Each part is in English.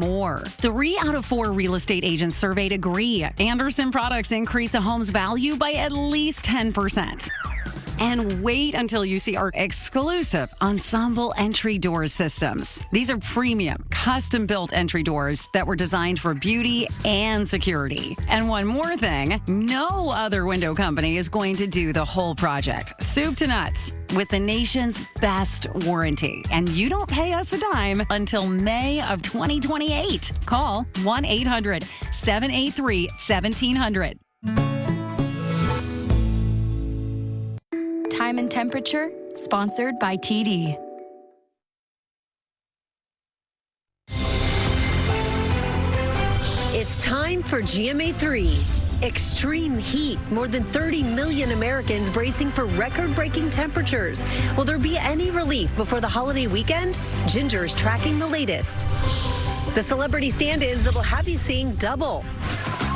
more. 3 out of 4 real estate agents surveyed agree Andersen products increase a home's value by at least 10%. And wait until you see our exclusive ensemble entry door systems. These are premium, custom-built entry doors that were designed for beauty and security. And one more thing, no other window company is going to do the whole project, soup to nuts, with the nation's best warranty. And you don't pay us a dime until May of 2028. Call 1-800-783-1700. Time and Temperature, sponsored by TD. It's time for GMA3. Extreme heat. More than 30 million Americans bracing for record-breaking temperatures. Will there be any relief before the holiday weekend? Ginger's tracking the latest. The celebrity stand-ins that will have you seeing double.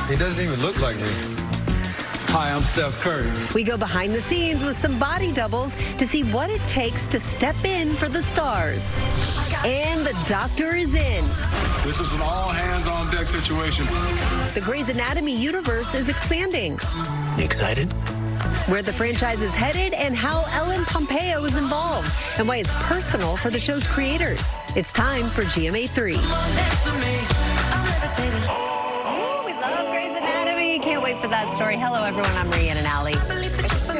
He doesn't even look like me. Hi, I'm Steph Curry. We go behind the scenes with some body doubles to see what it takes to step in for the stars. And the doctor is in. This is an all-hands-on-deck situation. The Grey's Anatomy universe is expanding. You excited? Where the franchise is headed and how Ellen Pompeo is involved and why it's personal for the show's creators. It's time for GMA3. Can't wait for that story. Hello, everyone. I'm Rhiannon and Allie. I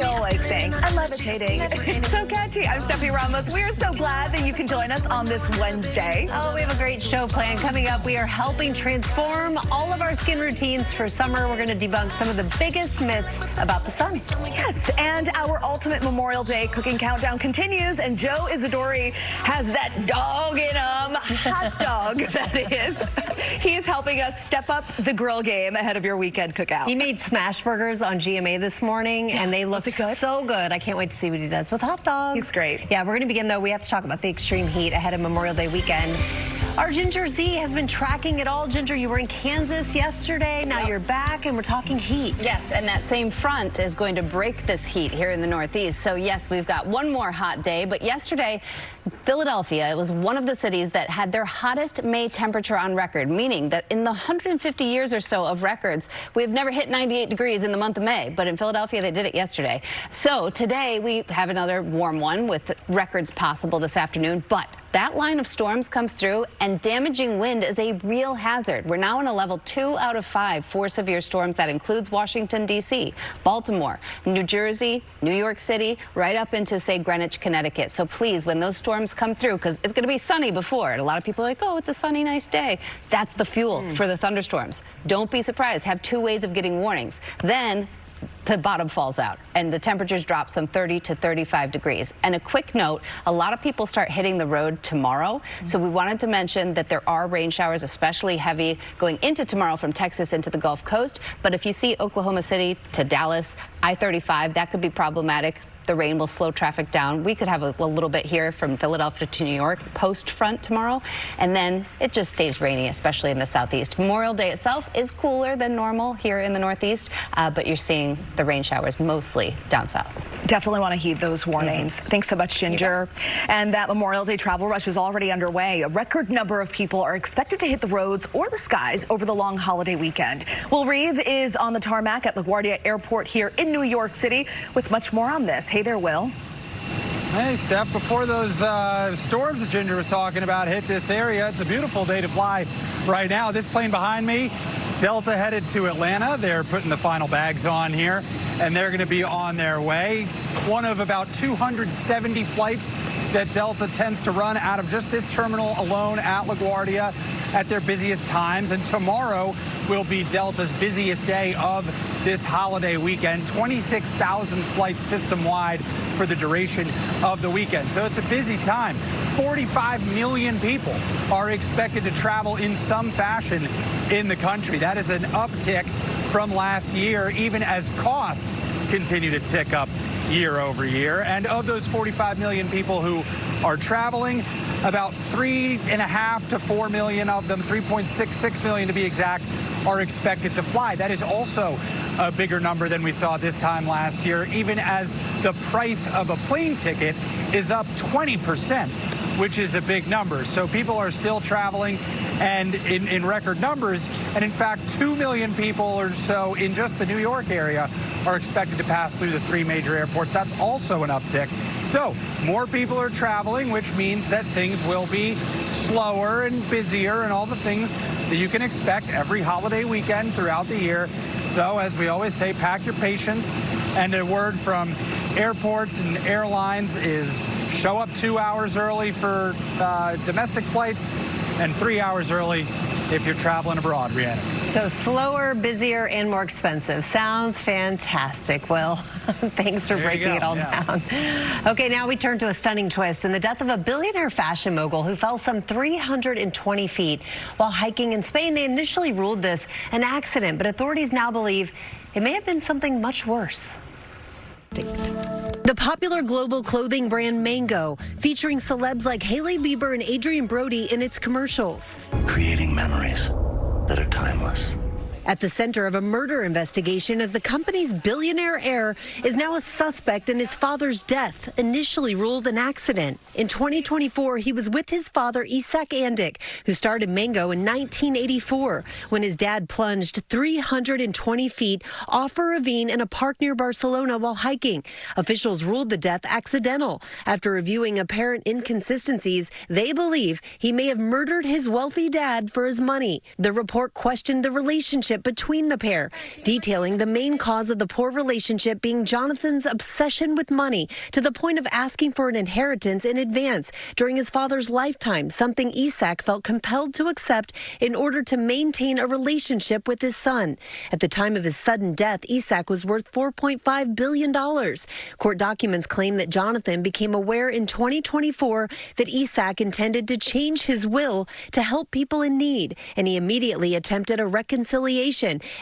feel like saying I'm levitating. It's so catchy. I'm Steffi Ramos. We are so glad that you can join us on this Wednesday. Oh, we have a great show planned. Coming up, we are helping transform all of our skin routines for summer. We're going to debunk some of the biggest myths about the sun. Yes, and our ultimate Memorial Day cooking countdown continues, and Joe Isidori has that dog in him, hot dog, that is. He is helping us step up the grill game ahead of your weekend cookout. He made smash burgers on GMA this morning, and they look so good. I can't wait to see what he does with hot dogs. He's great. Yeah, we're going to begin, though. We have to talk about the extreme heat ahead of Memorial Day weekend. Our Ginger Z has been tracking it all. Ginger, you were in Kansas yesterday. Now you're back, and we're talking heat. Yes, and that same front is going to break this heat here in the Northeast. So, yes, we've got one more hot day. But yesterday, Philadelphia, it was one of the cities that had their hottest May temperature on record, meaning that in the 150 years or so of records, we have never hit 98 degrees in the month of May. But in Philadelphia, they did it yesterday. So today, we have another warm one with records possible this afternoon. But that line of storms comes through, and damaging wind is a real hazard. We're now in a level 2 out of 5 for severe storms. That includes Washington, D.C., Baltimore, New Jersey, New York City, right up into, say, Greenwich, Connecticut. So please, when those storms come through, because it's going to be sunny before, and a lot of people are like, oh, it's a sunny, nice day. That's the fuel for the thunderstorms. Don't be surprised. Have 2 ways of getting warnings. Then the bottom falls out and the temperatures drop some 30 to 35 degrees. And a quick note, a lot of people start hitting the road tomorrow. So we wanted to mention that there are rain showers, especially heavy going into tomorrow from Texas into the Gulf Coast. But if you see Oklahoma City to Dallas, I-35, that could be problematic. The rain will slow traffic down. We could have a little bit here from Philadelphia to New York post front tomorrow. And then it just stays rainy, especially in the southeast. Memorial Day itself is cooler than normal here in the northeast, but you're seeing the rain showers mostly down south. Definitely want to heed those warnings. Thanks so much, Ginger. And that Memorial Day travel rush is already underway. A record number of people are expected to hit the roads or the skies over the long holiday weekend. Will Reeve is on the tarmac at LaGuardia Airport here in New York City with much more on this. Hey there, Will. Hey, Steph, before those storms that Ginger was talking about hit this area, it's a beautiful day to fly right now. This plane behind me, Delta headed to Atlanta. They're putting the final bags on here, and they're going to be on their way. One of about 270 flights that Delta tends to run out of just this terminal alone at LaGuardia at their busiest times. And tomorrow will be Delta's busiest day of this holiday weekend. 26,000 flights system-wide for the duration of the weekend. So it's a busy time. 45 million people are expected to travel in some fashion in the country. That is an uptick from last year, even as costs continue to tick up year over year. And of those 45 million people who are traveling, about 3.5 to 4 million of them, 3.66 million to be exact, are expected to fly. That is also a bigger number than we saw this time last year, even as the price of a plane ticket is up 20%, which is a big number. So people are still traveling and in record numbers. And in fact, 2 million people or so in just the New York area are expected to pass through the 3 major airports. That's also an uptick. So more people are traveling, which means that things will be slower and busier and all the things that you can expect every holiday weekend throughout the year. So as we always say, pack your patience. And a word from airports and airlines is show up 2 hours early for domestic flights and 3 hours early if you're traveling abroad, Rhiannon. So slower, busier, and more expensive. Sounds fantastic, Will. Thanks for breaking it all down. Okay, now we turn to a stunning twist in the death of a billionaire fashion mogul who fell some 320 feet while hiking in Spain. They initially ruled this an accident, but authorities now believe it may have been something much worse. The popular global clothing brand Mango, featuring celebs like Hailey Bieber and Adrian Brody in its commercials. Creating memories that are timeless. At the center of a murder investigation as the company's billionaire heir is now a suspect in his father's death, initially ruled an accident. In 2024, he was with his father, Isak Andic, who started Mango in 1984 when his dad plunged 320 feet off a ravine in a park near Barcelona while hiking. Officials ruled the death accidental. After reviewing apparent inconsistencies, they believe he may have murdered his wealthy dad for his money. The report questioned the relationship between the pair, detailing the main cause of the poor relationship being Jonathan's obsession with money to the point of asking for an inheritance in advance during his father's lifetime, something Isak felt compelled to accept in order to maintain a relationship with his son. At the time of his sudden death, Isak was worth $4.5 billion. Court documents claim that Jonathan became aware in 2024 that Isak intended to change his will to help people in need, and he immediately attempted a reconciliation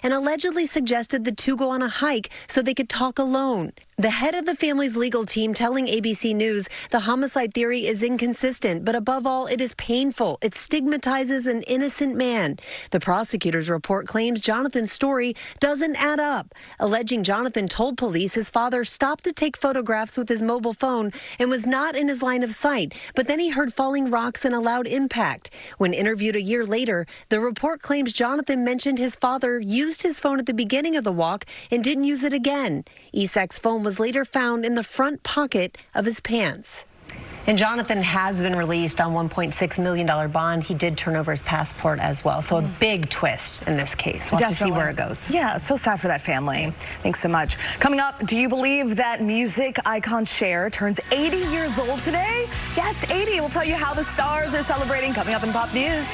and allegedly suggested the two go on a hike so they could talk alone. The head of the family's legal team telling ABC News the homicide theory is inconsistent, but above all, it is painful. It stigmatizes an innocent man. The prosecutor's report claims Jonathan's story doesn't add up, alleging Jonathan told police his father stopped to take photographs with his mobile phone and was not in his line of sight, but then he heard falling rocks and a loud impact. When interviewed a year later, the report claims Jonathan mentioned his father used his phone at the beginning of the walk and didn't use it again. Isak's phone was later found in the front pocket of his pants. And Jonathan has been released on $1.6 million bond. He did turn over his passport as well. So a big twist in this case. We'll have to see where it goes. Yeah, so sad for that family. Thanks so much. Coming up, do you believe that music icon Cher turns 80 years old today? Yes, 80. We'll tell you how the stars are celebrating coming up in Pop News.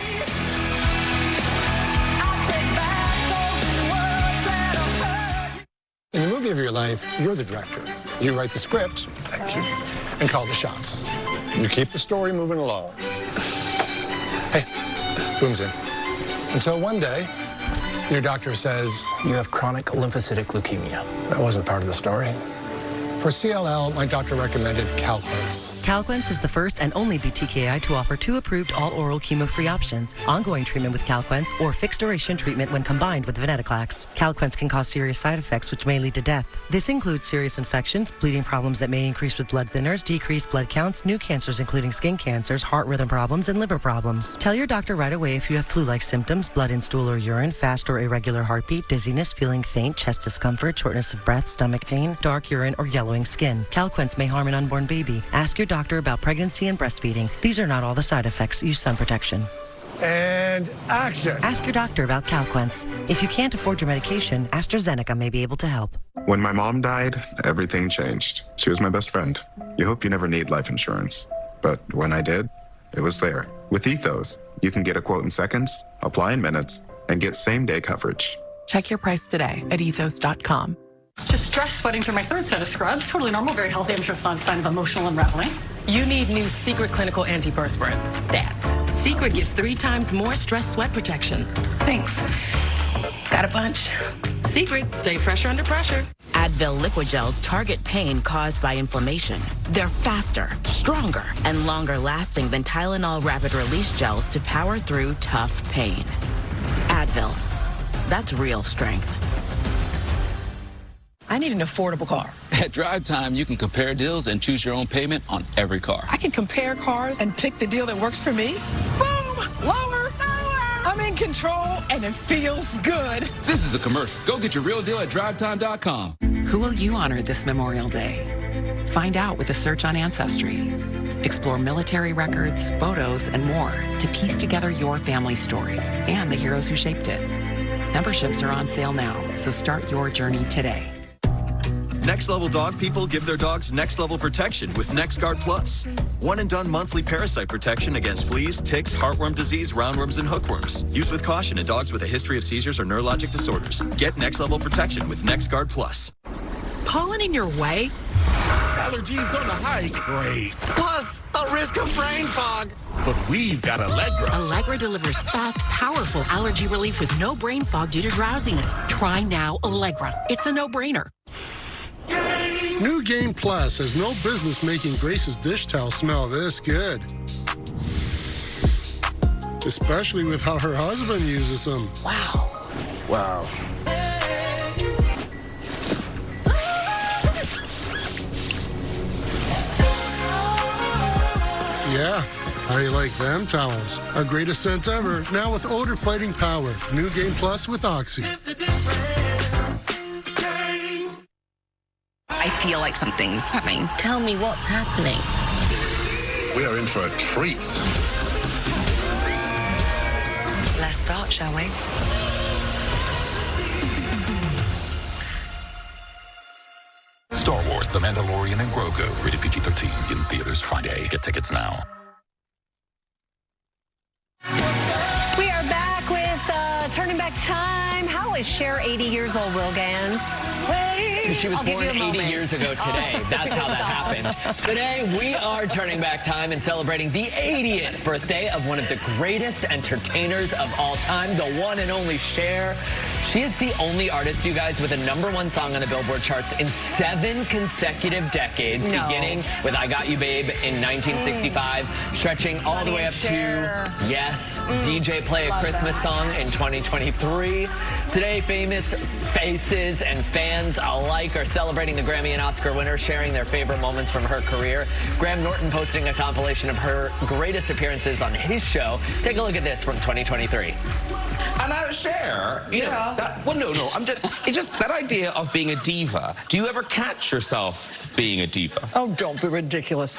In the movie of your life, you're the director. You write the script, thank you, and call the shots. You keep the story moving along. Hey, boom's in. Until one day, your doctor says, you have chronic lymphocytic leukemia. That wasn't part of the story. For CLL, my doctor recommended Calquence. Calquence is the first and only BTKI to offer 2 approved all-oral chemo-free options, ongoing treatment with Calquence, or fixed-duration treatment when combined with venetoclax. Calquence can cause serious side effects which may lead to death. This includes serious infections, bleeding problems that may increase with blood thinners, decreased blood counts, new cancers including skin cancers, heart rhythm problems, and liver problems. Tell your doctor right away if you have flu-like symptoms, blood in stool or urine, fast or irregular heartbeat, dizziness, feeling faint, chest discomfort, shortness of breath, stomach pain, dark urine, or yellowing skin. Calquence may harm an unborn baby. Ask your doctor about pregnancy and breastfeeding. These are not all the side effects. Use sun protection. And action. Ask your doctor about Calquence. If you can't afford your medication, AstraZeneca may be able to help. When my mom died, everything changed. She was my best friend. You hope you never need life insurance. But when I did, it was there. With Ethos, you can get a quote in seconds, apply in minutes, and get same-day coverage. Check your price today at ethos.com. Just stress sweating through my third set of scrubs. Totally normal, very healthy. I'm sure it's not a sign of emotional unraveling. You need new Secret Clinical Antiperspirant, STAT. Secret gives 3 times more stress sweat protection. Thanks. Got a bunch. Secret, stay fresher under pressure. Advil liquid gels target pain caused by inflammation. They're faster, stronger, and longer lasting than Tylenol rapid release gels to power through tough pain. Advil, that's real strength. I need an affordable car. At Drive Time, you can compare deals and choose your own payment on every car. I can compare cars and pick the deal that works for me. Boom! Lower! Lower! in control, and it feels good. This is a commercial. Go get your real deal at drivetime.com. Who will you honor this Memorial Day? Find out with a search on Ancestry. Explore military records, photos, and more to piece together your family story and the heroes who shaped it. Memberships are on sale now, so start your journey today. Next Level dog people give their dogs next level protection with NexGuard Plus. One and done monthly parasite protection against fleas, ticks, heartworm disease, roundworms, and hookworms. Used with caution in dogs with a history of seizures or neurologic disorders. Get next level protection with NexGuard Plus. Pollen in your way? Allergies on the hike? Great. Plus, the risk of brain fog. But we've got Allegra. Allegra delivers fast, powerful allergy relief with no brain fog due to drowsiness. Try now Allegra. It's a no-brainer. New Game Plus has no business making Grace's dish towel smell this good. Especially with how her husband uses them. Wow. Wow. Yeah, how you like them towels? Our greatest scent ever, now with odor-fighting power. New Game Plus with Oxy. I feel like something's coming. Tell me what's happening. We are in for a treat. Let's start, shall we? Star Wars, The Mandalorian and Grogu. Rated PG-13 in theaters Friday. Get tickets now. We are back with Turning Back Time. How is Cher 80 years old, Will Gans? She was born 80 years ago today. That's how that happened. Today, we are turning back time and celebrating the 80th birthday of one of the greatest entertainers of all time, the one and only Cher. She is the only artist, you guys, with a #1 song on the Billboard charts in 7 consecutive decades, beginning with I Got You Babe in 1965, stretching all the way up to, yes, DJ Play a Christmas Song in 2023. Today, famous faces and fans alike are celebrating the Grammy and Oscar winner, sharing their favorite moments from her career. Graham Norton posting a compilation of her greatest appearances on his show. Take a look at this from 2023. And Cher, you know, no, it's just that idea of being a diva. Do you ever catch yourself being a diva? Oh, don't be ridiculous.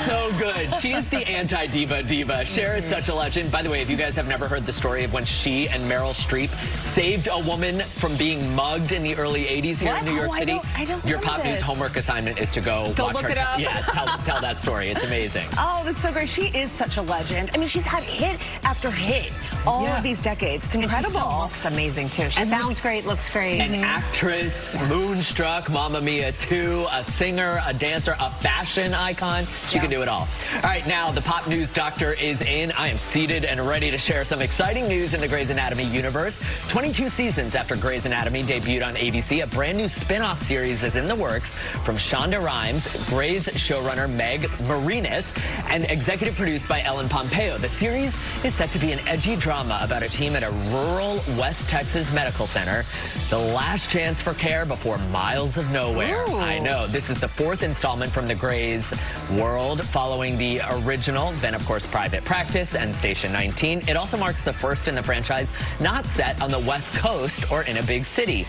So good. She is the anti-diva diva. Cher is such a legend. By the way, if you guys have never heard the story of when she and Meryl Streep saved a woman from being mugged in the early 80s here in New York City, I don't your know Pop News this. homework assignment is to go watch look her. it up. Yeah, tell that story. It's amazing. Oh, that's so great. She is such a legend. I mean, she's had hit after hit all of these decades. It's incredible. And she still looks amazing, too. She sounds great, looks great. An actress, Moonstruck, Mamma Mia 2, a singer, a dancer, a fashion icon. She can do it all. All right, now the Pop News Doctor is in. I am seated and ready to share some exciting news in the Grey's Anatomy universe. 22 seasons after Grey's Anatomy debuted on ABC, a brand new spin-off series is in the works from Shonda Rhimes, Grey's showrunner Meg Marinis, and executive produced by Ellen Pompeo. The series is set to be an edgy drama about a team at a rural West Texas medical center. The last chance for care before miles of nowhere. Ooh. I know. This is the 4th installment from the Grey's world, following the original, then of course Private Practice and Station 19. It also marks the first in the franchise not set on the West Coast or in a big city.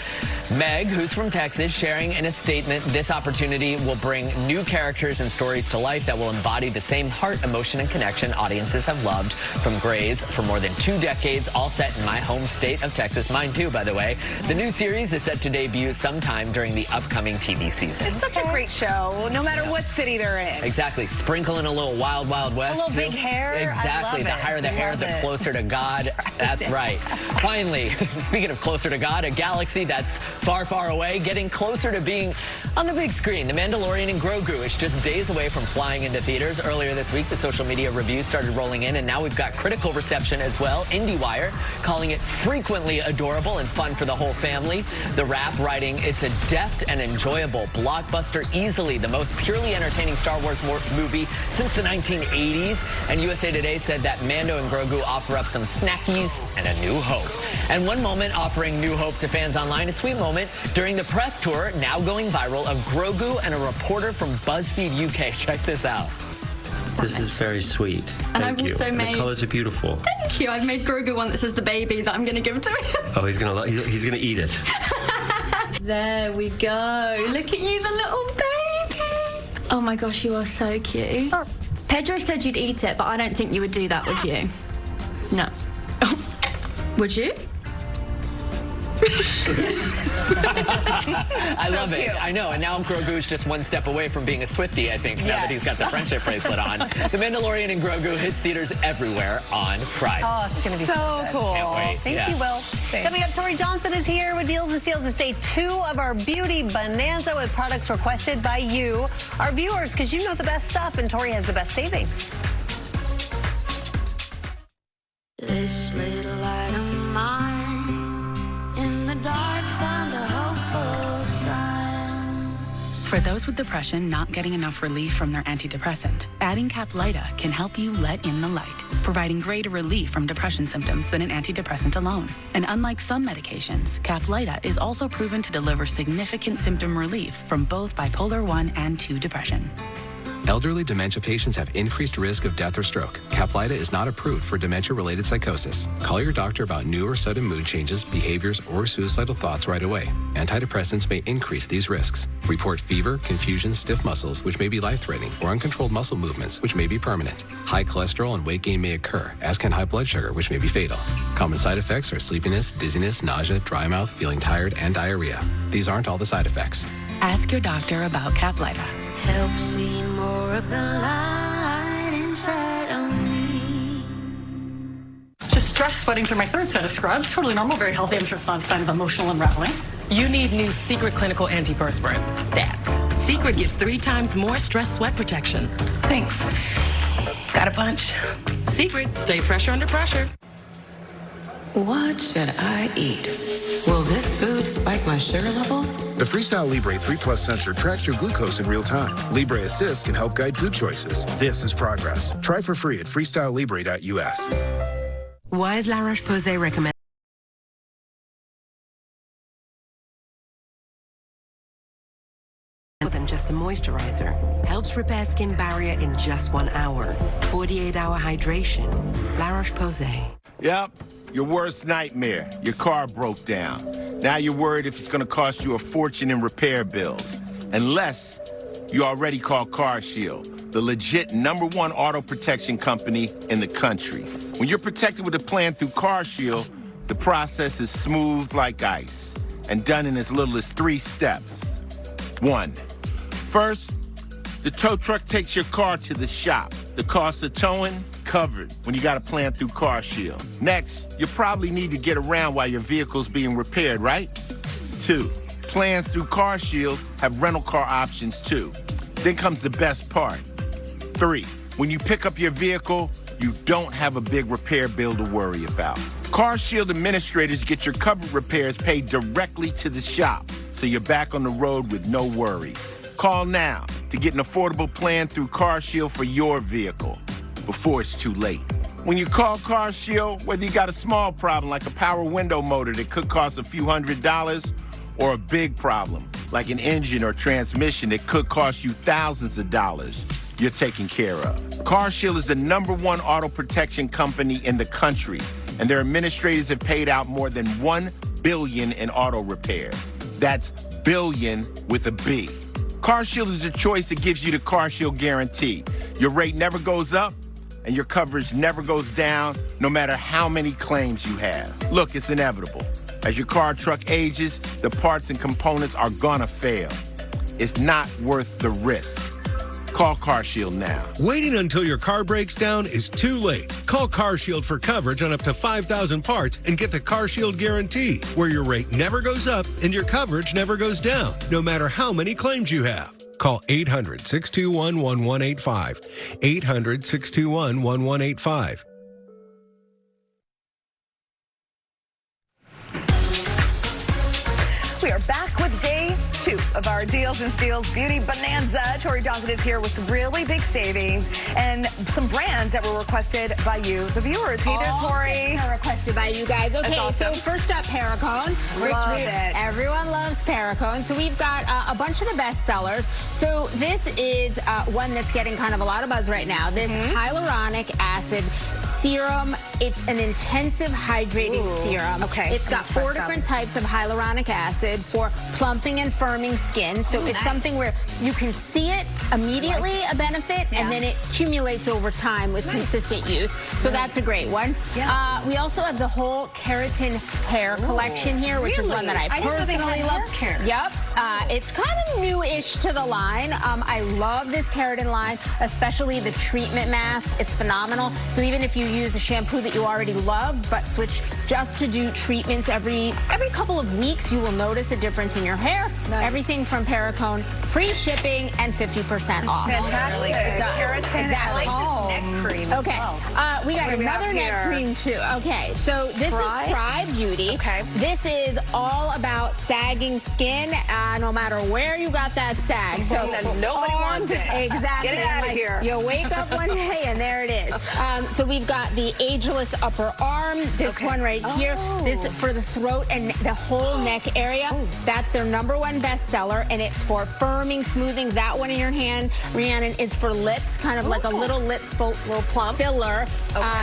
Meg, who's from Texas, sharing in a statement, this opportunity will bring new characters and stories to life that will embody the same heart, emotion, and connection audiences have loved from Grey's for more than 2 decades, all set in my home state of Texas. Mine too, by the way. The new series is set to debut sometime during the upcoming TV season. It's such a great show, no matter what city they're in. Exactly. Sprinkle in a little Wild Wild West. A little too. big hair. Exactly. The higher the hair, the closer to God. That's right. Finally, speaking of closer to God, a galaxy that's far, far away, getting closer to being on the big screen. The Mandalorian and Grogu is just days away from flying into theaters. Earlier this week, the social media reviews started rolling in, and now we've got critical reception as well. IndieWire calling it frequently adorable and fun for the whole family. The Wrap writing, it's a deft and enjoyable blockbuster, easily the most purely entertaining Star Wars movie since the 1980s. And USA Today said that Mando and Grogu offer up some snackies and a new hope. And one moment offering new hope to fans online, a sweet moment during the press tour, now going viral, of Grogu and a reporter from BuzzFeed UK. Check this out. for This me. is very sweet. And Thank I've you. also And made- the colors are beautiful. Thank you. I've made Grogu one that says the baby that I'm going to give to him. Oh, he's gonna eat it. There we go. Look at you, the little baby. Oh my gosh, you are so cute. Pedro said you'd eat it, but I don't think you would do that, would you? No. Would you? I love it. I know. And now Grogu's just one step away from being a Swiftie, I think, now that he's got the friendship bracelet on. The Mandalorian and Grogu hits theaters everywhere on Friday. Oh, it's going to be so cool. Can't wait. Thank you, Will. Coming up, Tori Johnson is here with Deals and Steals. It's day 2 of our Beauty Bonanza with products requested by you, our viewers, because you know the best stuff, and Tori has the best savings. This little light of mine in the dark found a hopeful sign. For those with depression not getting enough relief from their antidepressant, adding Caplyta can help you let in the light, providing greater relief from depression symptoms than an antidepressant alone. And unlike some medications, Caplyta is also proven to deliver significant symptom relief from both bipolar 1 and 2 depression. Elderly dementia patients have increased risk of death or stroke. Caplyta is not approved for dementia-related psychosis. Call your doctor about new or sudden mood changes, behaviors, or suicidal thoughts right away. Antidepressants may increase these risks. Report fever, confusion, stiff muscles, which may be life-threatening, or uncontrolled muscle movements, which may be permanent. High cholesterol and weight gain may occur, as can high blood sugar, which may be fatal. Common side effects are sleepiness, dizziness, nausea, dry mouth, feeling tired, and diarrhea. These aren't all the side effects. Ask your doctor about Caplyta. Help see more of the light inside of me. Just stress sweating through my third set of scrubs. Totally normal, very healthy. I'm sure it's not a sign of emotional unraveling. You need new Secret Clinical Antiperspirant, STAT. Secret gives 3 times more stress sweat protection. Thanks. Got a bunch. Secret, stay fresher under pressure. What should I eat? Will this food spike my sugar levels? The Freestyle Libre 3 Plus sensor tracks your glucose in real time. Libre Assist can help guide food choices. This is progress. Try for free at freestylelibre.us. Why is La Roche-Posay recommended? Than just a moisturizer. Helps repair skin barrier in just 1 hour. 48-hour hydration. La Roche-Posay. Yep, your worst nightmare. Your car broke down. Now you're worried if it's going to cost you a fortune in repair bills. Unless you already called CarShield, the legit #1 auto protection company in the country. When you're protected with a plan through CarShield, the process is smooth like ice and done in as little as 3 steps. 1. First, the tow truck takes your car to the shop. The cost of towing, covered when you got a plan through CarShield. Next, you probably need to get around while your vehicle's being repaired, right? 2, plans through CarShield have rental car options too. Then comes the best part. 3, when you pick up your vehicle, you don't have a big repair bill to worry about. CarShield administrators get your covered repairs paid directly to the shop, so you're back on the road with no worries. Call now to get an affordable plan through CarShield for your vehicle before it's too late. When you call CarShield, whether you got a small problem like a power window motor that could cost a few $100s, or a big problem like an engine or transmission that could cost you thousands of dollars, you're taken care of. CarShield is the #1 auto protection company in the country, and their administrators have paid out more than $1 billion in auto repairs. That's billion with a B. CarShield is the choice that gives you the CarShield guarantee. Your rate never goes up, and your coverage never goes down, no matter how many claims you have. Look, it's inevitable. As your car or truck ages, the parts and components are gonna fail. It's not worth the risk. Call CarShield now. Waiting until your car breaks down is too late. Call CarShield for coverage on up to 5,000 parts and get the CarShield guarantee, where your rate never goes up and your coverage never goes down, no matter how many claims you have. Call 800-621-1185. 800-621-1185. We are back with day 2 of our Deals and Steals Beauty Bonanza. Tori Johnson is here with some really big savings and some brands that were requested by you, the viewers. Hey there, Tori. All requested by you guys. Okay, awesome. so first up, Paracone. Love it. Everyone loves Paracone. So we've got a bunch of the best sellers. So this is one that's getting kind of a lot of buzz right now. This hyaluronic acid serum. It's an intensive hydrating serum. Okay. It's got 4 different types of hyaluronic acid for plumping and firming skin. So it's something where you can see it immediately, a benefit, and then it accumulates over time with consistent use. So that's a great one. We also have the whole keratin hair collection here, which is one that I personally love. Yep. It's kind of new-ish to the line. I love this keratin line, especially the treatment mask. It's phenomenal. So even if you use a shampoo that you already love, but switch just to do treatments every couple of weeks, you will notice a difference in your hair. Everything from Paracone, free shipping, and 50% off. Fantastic. Keratin. Exactly. Neck cream. Okay. We got another neck cream too. Okay. So this is Fry Beauty. Okay. This is all about sagging skin, no matter where you got that sag. So nobody wants it. Exactly. Get it out of here. You wake up one day and there it is. So we've got the Ageless Upper Arm. This one right here. This for the throat and the whole neck area. That's their #1 bestseller, and it's for firming, smoothing. That one in your hand, Rhiannon, is for lips, kind of like a little lip plump filler.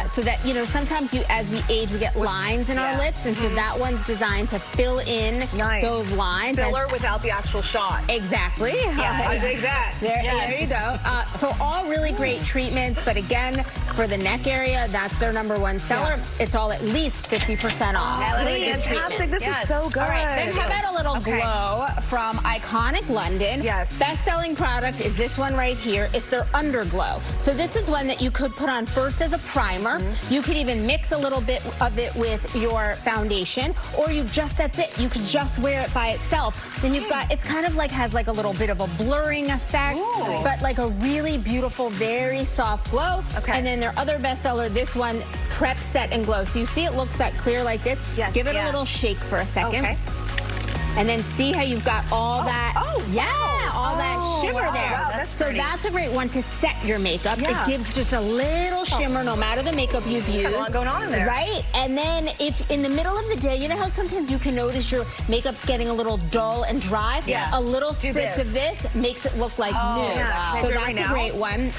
So that, you know, sometimes as we age, we get lines in our lips, and so that one's designed to fill in those lines. Filler without the actual shot. Exactly. Yeah, I dig that. There you go. So all really great treatments, but again, for the neck area, that's their #1 seller. It's all at least 50% off. Fantastic. This is so good. All right, then how about a little glow from Iconic London? Yes. Best-selling product is this one right here. It's their Underglow. So this is one that you could put on first as a primer. You could even mix a little bit of it with your foundation, or that's it. You could just wear it by itself. Then you've got, it's kind of like, has like a little bit of a blurring effect, but like a really beautiful, very soft glow. And then their other bestseller, this one, Prep, Set, and Glow. So you see it looks that clear like this. Give it a little shake for a second. And then see how you've got all that, all that shimmer there. Wow, that's a great one to set your makeup. It gives just a little shimmer no matter the makeup you've used. Got a lot going on in there. Right? And then if in the middle of the day, you know how sometimes you can notice your makeup's getting a little dull and dry? A little spritz of this makes it look like new. So that's a great one.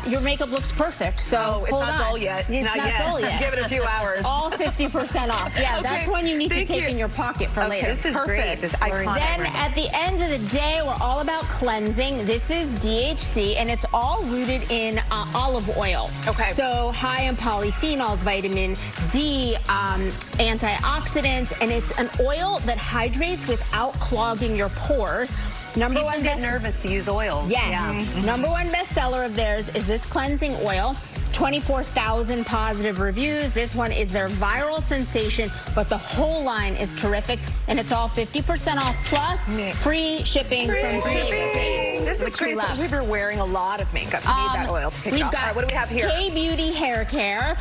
Your makeup looks perfect. So it's not dull yet. It's not dull yet. Give it a few hours. All 50% off. Yeah, that's one you need to take in your pocket for later. This is great. This iconic. Then at the end of the day, we're all about cleansing. This is DHC, and it's all rooted in olive oil. So high in polyphenols, vitamin D, antioxidants, and it's an oil that hydrates without clogging your pores. People get nervous to use oils. Yes. #1 bestseller of theirs is this cleansing oil. 24,000 positive reviews. This one is their viral sensation, but the whole line is terrific, and it's all 50% off plus free shipping from GMA3. This is great, especially if you're wearing a lot of makeup. You need that oil to take it off. All right, what do we have here? K-Beauty Hair Care.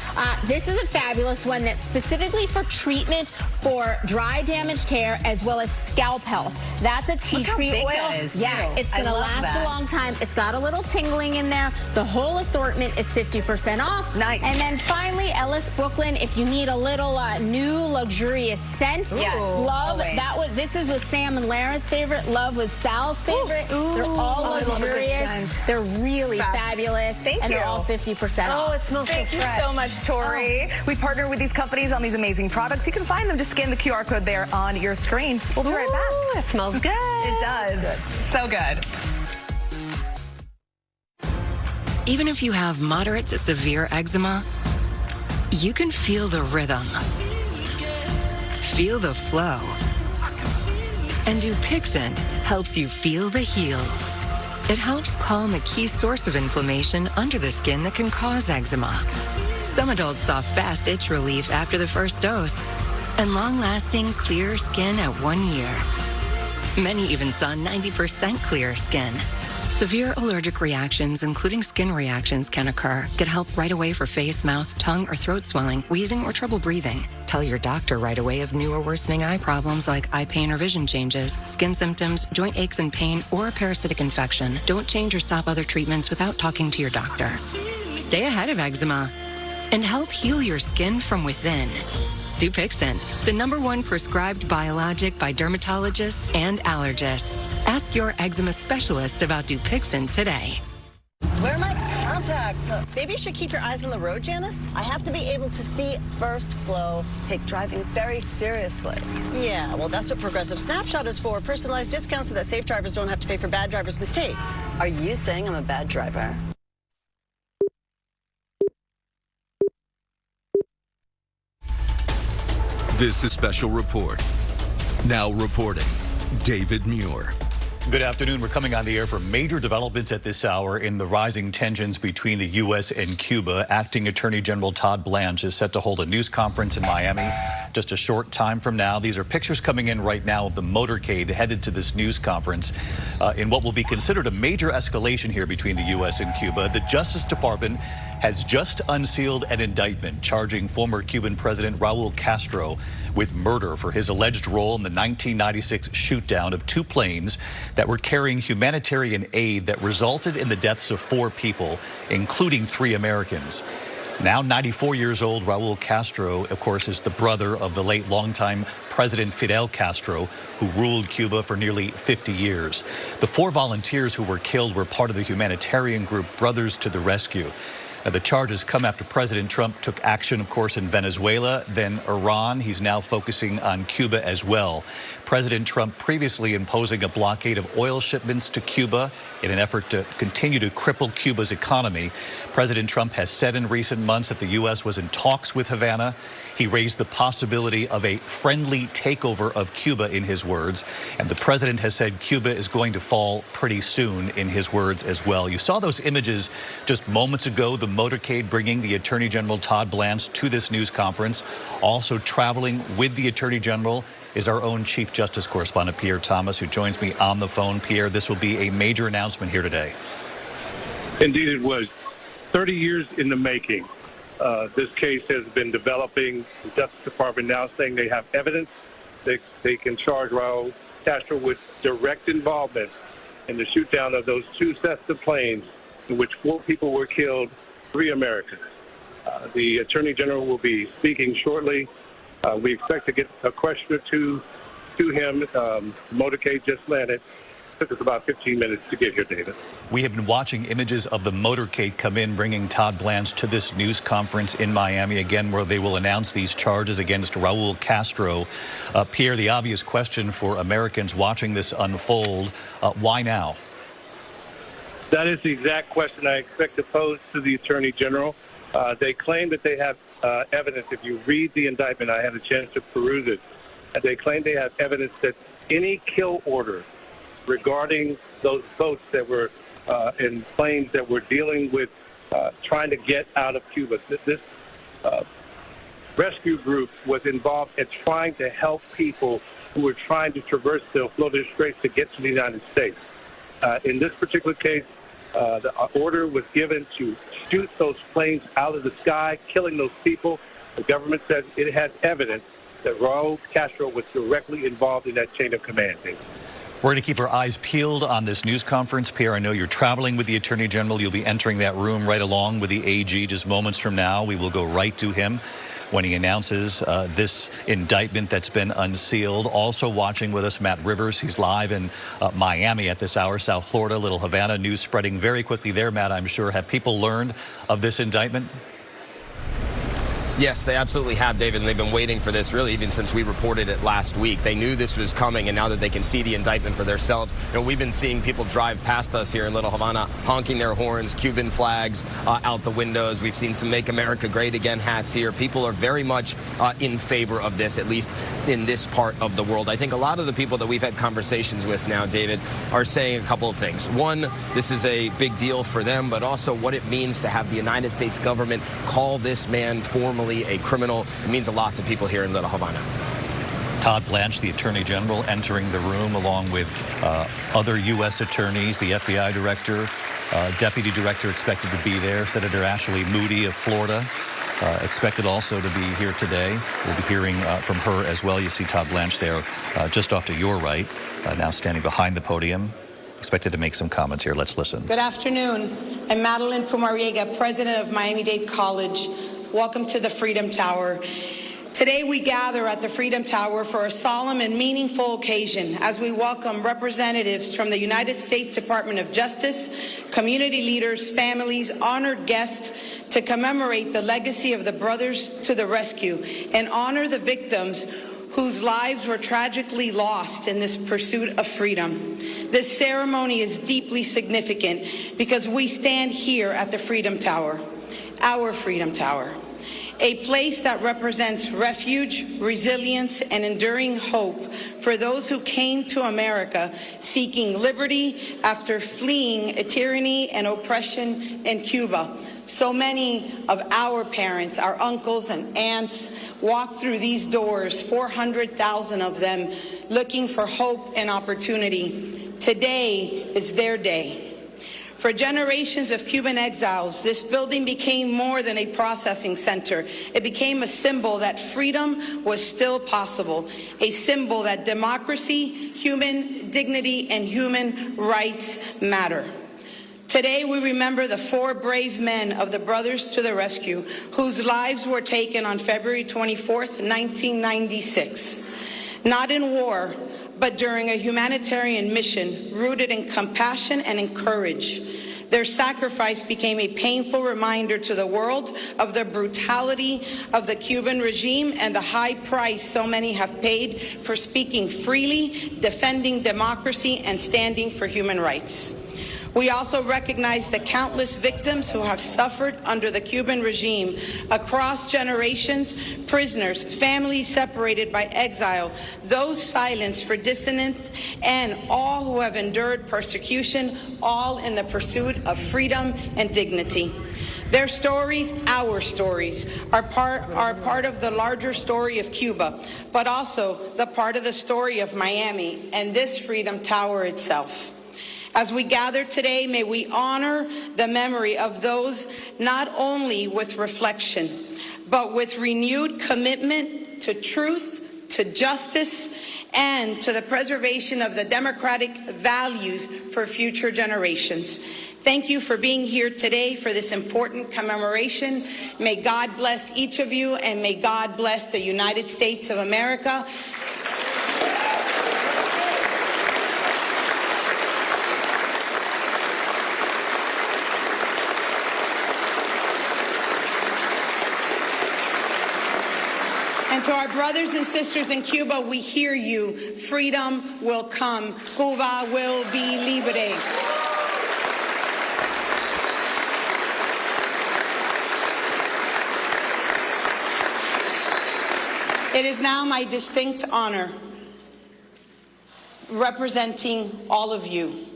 This is a fabulous one that's specifically for treatment for dry, damaged hair as well as scalp health. That's a tea tree oil. It's going to last a long time. It's got a little tingling in there. The whole assortment is 50% off. Nice. And then finally, Ellis Brooklyn, if you need a little new luxurious scent. Love. This was Sam and Lara's favorite. Love was Sal's favorite. They're all luxurious. They're really fabulous. And they're all 50% off. Oh, it smells so fresh. Thank you so much, Tori. We partner with these companies on these amazing products. You can find them. Just scan the QR code there on your screen. We'll be right back. It smells good. It does. So good. Even if you have moderate to severe eczema, you can feel the rhythm, feel the flow. And Dupixent helps you feel the heal. It helps calm a key source of inflammation under the skin that can cause eczema. Some adults saw fast itch relief after the first dose and long-lasting clear skin at 1 year. Many even saw 90% clear skin. Severe allergic reactions, including skin reactions, can occur. Get help right away for face, mouth, tongue, or throat swelling, wheezing, or trouble breathing. Tell your doctor right away of new or worsening eye problems like eye pain or vision changes, skin symptoms, joint aches and pain, or a parasitic infection. Don't change or stop other treatments without talking to your doctor. Stay ahead of eczema and help heal your skin from within. Dupixent, the #1 prescribed biologic by dermatologists and allergists. Ask your eczema specialist about Dupixent today. Where are my contacts? Maybe you should keep your eyes on the road, Janice. I have to be able to see first flow, take driving very seriously. Yeah, well, that's what Progressive Snapshot is for. Personalized discounts so that safe drivers don't have to pay for bad drivers' mistakes. Are you saying I'm a bad driver? This is Special Report. Now reporting, David Muir. Good afternoon. We're coming on the air for major developments at this hour in the rising tensions between the U.S. and Cuba. Acting Attorney General Todd Blanche is set to hold a news conference in Miami just a short time from now. These are pictures coming in right now of the motorcade headed to this news conference in what will be considered a major escalation here between the U.S. and Cuba. The Justice Department has just unsealed an indictment charging former Cuban President Raul Castro with murder for his alleged role in the 1996 shootdown of 2 planes that were carrying humanitarian aid that resulted in the deaths of 4 people, including 3 Americans. Now 94 years old, Raul Castro, of course, is the brother of the late longtime President Fidel Castro, who ruled Cuba for nearly 50 years. The 4 volunteers who were killed were part of the humanitarian group Brothers to the Rescue. Now, the charges come after President Trump took action, of course, in Venezuela, then Iran. He's now focusing on Cuba as well. President Trump previously imposing a blockade of oil shipments to Cuba in an effort to continue to cripple Cuba's economy. President Trump has said in recent months that the U.S. was in talks with Havana. He raised the possibility of a friendly takeover of Cuba, in his words. And the president has said Cuba is going to fall pretty soon, in his words as well. You saw those images just moments ago, the motorcade bringing the Attorney General Todd Blanche to this news conference. Also traveling with the Attorney General is our own Chief Justice correspondent, Pierre Thomas, who joins me on the phone. Pierre, this will be a major announcement here today. Indeed, it was 30 years in the making. This case has been developing. The Justice Department now saying they have evidence. They can charge Raul Castro with direct involvement in the shootdown of those 2 sets of planes in which 4 people were killed, 3 Americans. The Attorney General will be speaking shortly. We expect to get a question or 2 to him. Motorcade just landed. Took us about 15 minutes to get here, David. We have been watching images of the motorcade come in, bringing Todd Blanche to this news conference in Miami, again, where they will announce these charges against Raul Castro. Pierre, the obvious question for Americans watching this unfold, why now? That is the exact question I expect to pose to the Attorney General. They claim that they have evidence. If you read the indictment, I had a chance to peruse it. And they claim they have evidence that any kill order regarding those boats that were in planes that were dealing with trying to get out of Cuba. This rescue group was involved in trying to help people who were trying to traverse the Florida Straits to get to the United States. In this particular case, the order was given to shoot those planes out of the sky, killing those people. The government says it has evidence that Raul Castro was directly involved in that chain of command. We're going to keep our eyes peeled on this news conference. Pierre, I know you're traveling with the Attorney General. You'll be entering that room right along with the AG just moments from now. We will go right to him when he announces this indictment that's been unsealed. Also watching with us, Matt Rivers. He's live in Miami at this hour, South Florida, Little Havana. News spreading very quickly there, Matt, I'm sure. Have people learned of this indictment? Yes, they absolutely have, David, and they've been waiting for this really even since we reported it last week. They knew this was coming, and now that they can see the indictment for themselves, we've been seeing people drive past us here in Little Havana, honking their horns, Cuban flags out the windows. We've seen some Make America Great Again hats here. People are very much in favor of this, at least in this part of the world. I think a lot of the people that we've had conversations with now, David, are saying a couple of things. One, this is a big deal for them, but also what it means to have the United States government call this man formally a criminal. It means a lot to people here in Little Havana. Todd Blanche, the Attorney General, entering the room along with other U.S. attorneys, the FBI director, deputy director expected to be there, Senator Ashley Moody of Florida, Expected also to be here today. We'll be hearing from her as well. You see Todd Blanche there just off to your right, now standing behind the podium. Expected to make some comments here. Let's listen. Good afternoon. I'm Madeline Pumariega, president of Miami-Dade College. Welcome to the Freedom Tower. Today we gather at the Freedom Tower for a solemn and meaningful occasion as we welcome representatives from the United States Department of Justice, community leaders, families, honored guests to commemorate the legacy of the Brothers to the Rescue and honor the victims whose lives were tragically lost in this pursuit of freedom. This ceremony is deeply significant because we stand here at the Freedom Tower, our Freedom Tower, a place that represents refuge, resilience, and enduring hope for those who came to America seeking liberty after fleeing tyranny and oppression in Cuba. So many of our parents, our uncles and aunts, walked through these doors, 400,000 of them, looking for hope and opportunity. Today is their day. For generations of Cuban exiles, this building became more than a processing center. It became a symbol that freedom was still possible, a symbol that democracy, human dignity, and human rights matter. Today, we remember the 4 brave men of the Brothers to the Rescue whose lives were taken on February 24th, 1996. Not in war, but during a humanitarian mission rooted in compassion and in courage. Their sacrifice became a painful reminder to the world of the brutality of the Cuban regime and the high price so many have paid for speaking freely, defending democracy, and standing for human rights. We also recognize the countless victims who have suffered under the Cuban regime across generations, prisoners, families separated by exile, those silenced for dissidence, and all who have endured persecution, all in the pursuit of freedom and dignity. Their stories, our stories, are part of the larger story of Cuba, but also the part of the story of Miami and this Freedom Tower itself. As we gather today, may we honor the memory of those not only with reflection, but with renewed commitment to truth, to justice, and to the preservation of the democratic values for future generations. Thank you for being here today for this important commemoration. May God bless each of you, and may God bless the United States of America. And to our brothers and sisters in Cuba, we hear you. Freedom will come. Cuba will be libre. It is now my distinct honor, representing all of you,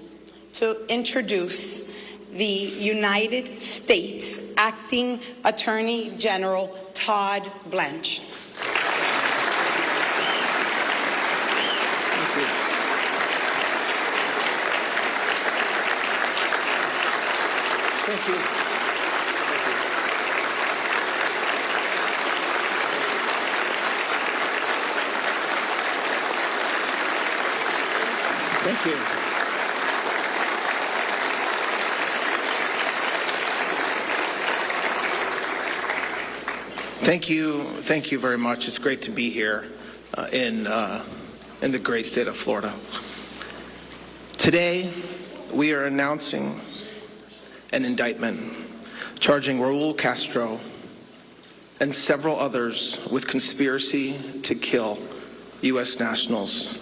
to introduce the United States Acting Attorney General Todd Blanche. Thank you. Thank you. Thank you very much. It's great to be here in the great state of Florida. Today, we are announcing an indictment charging Raul Castro and several others with conspiracy to kill U.S. nationals.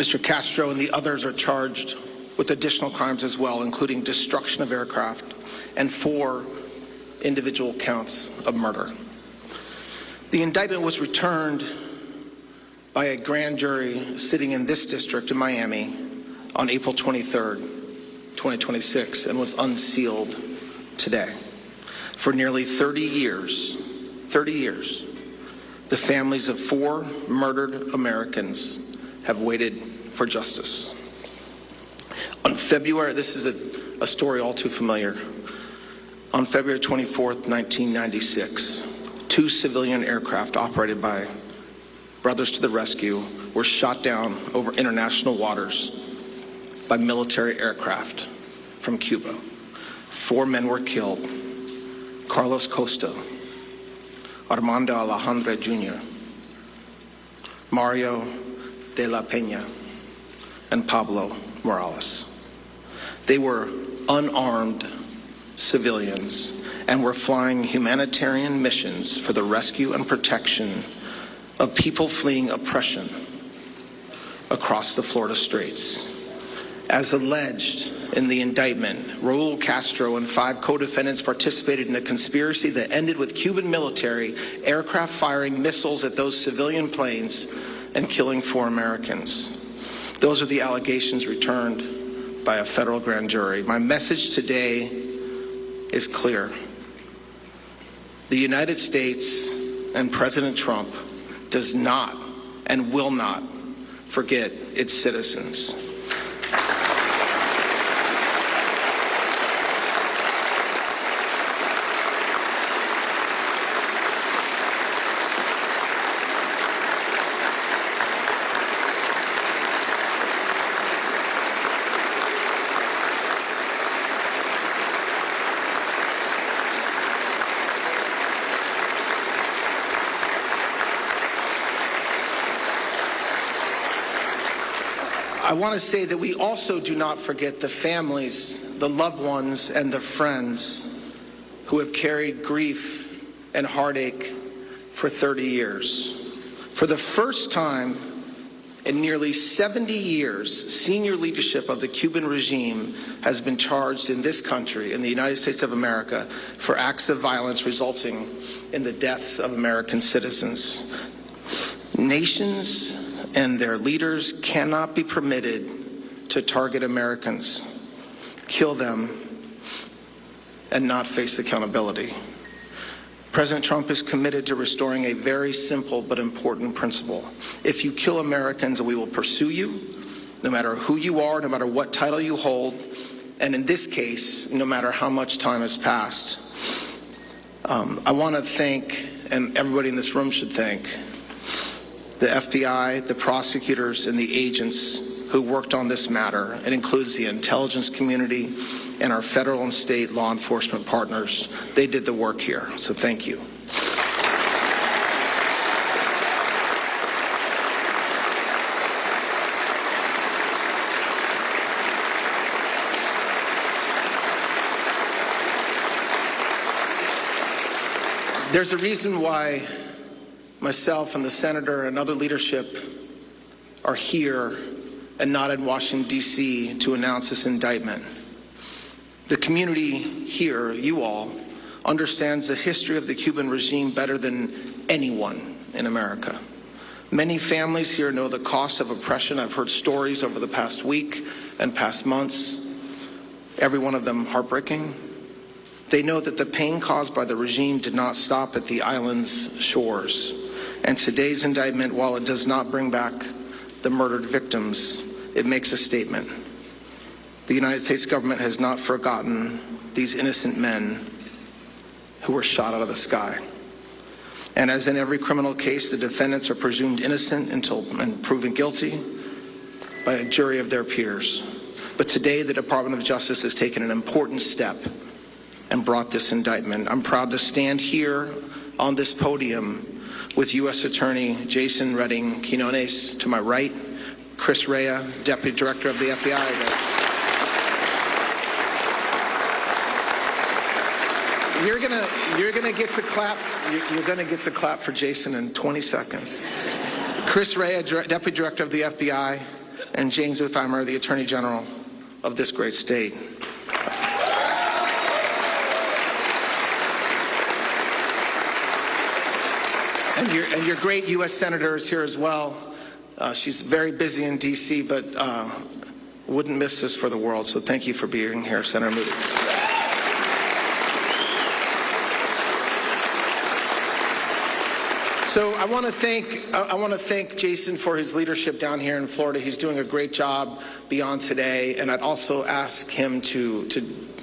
Mr. Castro and the others are charged with additional crimes as well, including destruction of aircraft and 4 individual counts of murder. The indictment was returned by a grand jury sitting in this district in Miami on April 23rd, 2026, and was unsealed today. For nearly 30 years, the families of 4 murdered Americans have waited for justice. On February, this is a story all too familiar. On February 24th, 1996, 2 civilian aircraft operated by Brothers to the Rescue were shot down over international waters by military aircraft from Cuba. 4 men were killed: Carlos Costa, Armando Alejandro Jr., Mario de la Peña, and Pablo Morales. They were unarmed civilians and were flying humanitarian missions for the rescue and protection of people fleeing oppression across the Florida Straits. As alleged in the indictment, Raul Castro and 5 co-defendants participated in a conspiracy that ended with Cuban military aircraft firing missiles at those civilian planes and killing 4 Americans. Those are the allegations returned by a federal grand jury. My message today is clear. The United States and President Trump does not and will not forget its citizens. I want to say that we also do not forget the families, the loved ones, and the friends who have carried grief and heartache for 30 years. For the first time in nearly 70 years, senior leadership of the Cuban regime has been charged in this country, in the United States of America, for acts of violence resulting in the deaths of American citizens. Nations and their leaders cannot be permitted to target Americans, kill them, and not face accountability. President Trump is committed to restoring a very simple but important principle. If you kill Americans, we will pursue you, no matter who you are, no matter what title you hold, and in this case, no matter how much time has passed. I want to thank, and everybody in this room should thank, the FBI, the prosecutors, and the agents who worked on this matter. It includes the intelligence community and our federal and state law enforcement partners. They did the work here, so thank you. There's a reason why myself and the senator and other leadership are here and not in Washington, D.C. to announce this indictment. The community here, you all, understands the history of the Cuban regime better than anyone in America. Many families here know the cost of oppression. I've heard stories over the past week and past months, every one of them heartbreaking. They know that the pain caused by the regime did not stop at the island's shores. And today's indictment, while it does not bring back the murdered victims, it makes a statement. The United States government has not forgotten these innocent men who were shot out of the sky. And as in every criminal case, the defendants are presumed innocent until proven guilty by a jury of their peers. But today, the Department of Justice has taken an important step and brought this indictment. I'm proud to stand here on this podium with U.S. Attorney Jason Redding Quinones to my right, Chris Rea, Deputy Director of the FBI. You're gonna get to clap. You're gonna get to clap for Jason in 20 seconds. Chris Rea, Deputy Director of the FBI, and James Utheimer, the Attorney General of this great state. And your great U.S. Senator is here as well. She's very busy in D.C., but wouldn't miss this for the world. So thank you for being here, Senator Moody. So I want to thank Jason for his leadership down here in Florida. He's doing a great job beyond today, and I'd also ask him to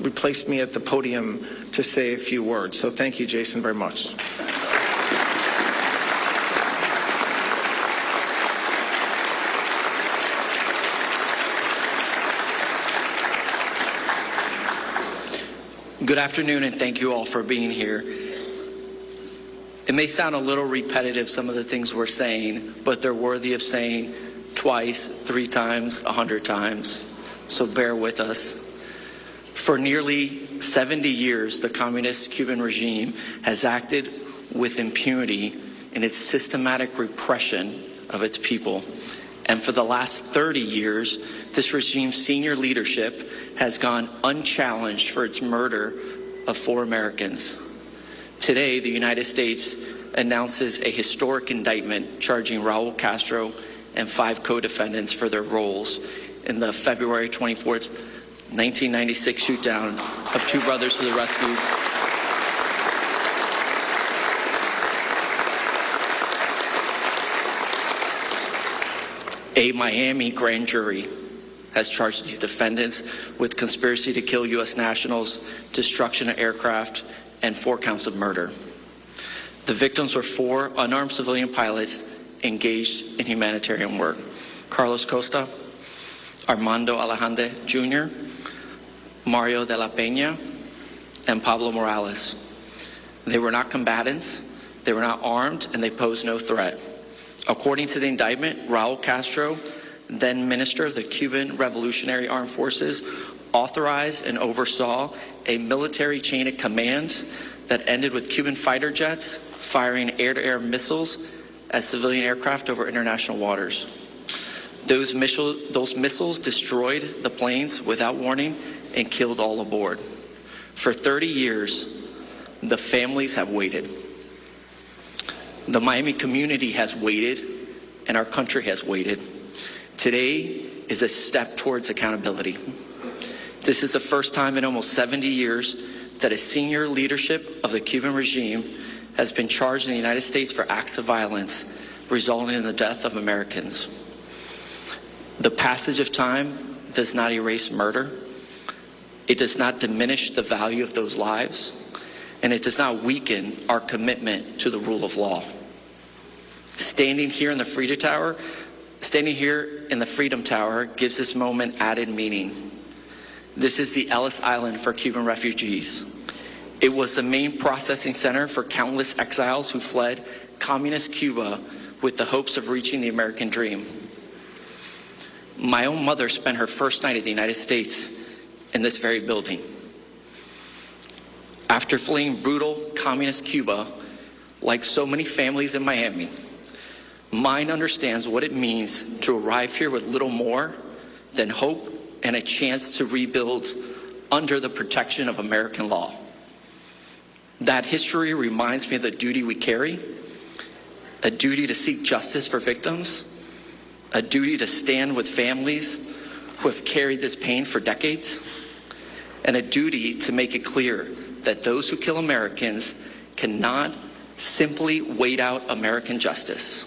replace me at the podium to say a few words. So thank you, Jason, very much. Good afternoon, and thank you all for being here. It may sound a little repetitive, some of the things we're saying, but they're worthy of saying twice, 3 times, 100 times. So bear with us. For nearly 70 years, the communist Cuban regime has acted with impunity in its systematic repression of its people. And for the last 30 years, this regime's senior leadership has gone unchallenged for its murder of 4 Americans. Today, the United States announces a historic indictment charging Raul Castro and 5 co-defendants for their roles in the February 24th, 1996 shootdown of 2 brothers to the rescue. A Miami grand jury has charged these defendants with conspiracy to kill U.S. nationals, destruction of aircraft, and 4 counts of murder. The victims were 4 unarmed civilian pilots engaged in humanitarian work: Carlos Costa, Armando Alejandre Jr., Mario de la Peña, and Pablo Morales. They were not combatants, they were not armed, and they posed no threat. According to the indictment, Raul Castro, then Minister of the Cuban Revolutionary Armed Forces, authorized and oversaw a military chain of command that ended with Cuban fighter jets firing air-to-air missiles at civilian aircraft over international waters. Those missiles destroyed the planes without warning and killed all aboard. For 30 years, the families have waited. The Miami community has waited, and our country has waited. Today is a step towards accountability. This is the first time in almost 70 years that a senior leadership of the Cuban regime has been charged in the United States for acts of violence resulting in the death of Americans. The passage of time does not erase murder. It does not diminish the value of those lives, and it does not weaken our commitment to the rule of law. Standing here in the Freedom Tower gives this moment added meaning. This is the Ellis Island for Cuban refugees. It was the main processing center for countless exiles who fled communist Cuba with the hopes of reaching the American dream. My own mother spent her first night in the United States in this very building. After fleeing brutal communist Cuba, like so many families in Miami, mine understands what it means to arrive here with little more than hope and a chance to rebuild under the protection of American law. That history reminds me of the duty we carry, a duty to seek justice for victims, a duty to stand with families who have carried this pain for decades, and a duty to make it clear that those who kill Americans cannot simply wait out American justice.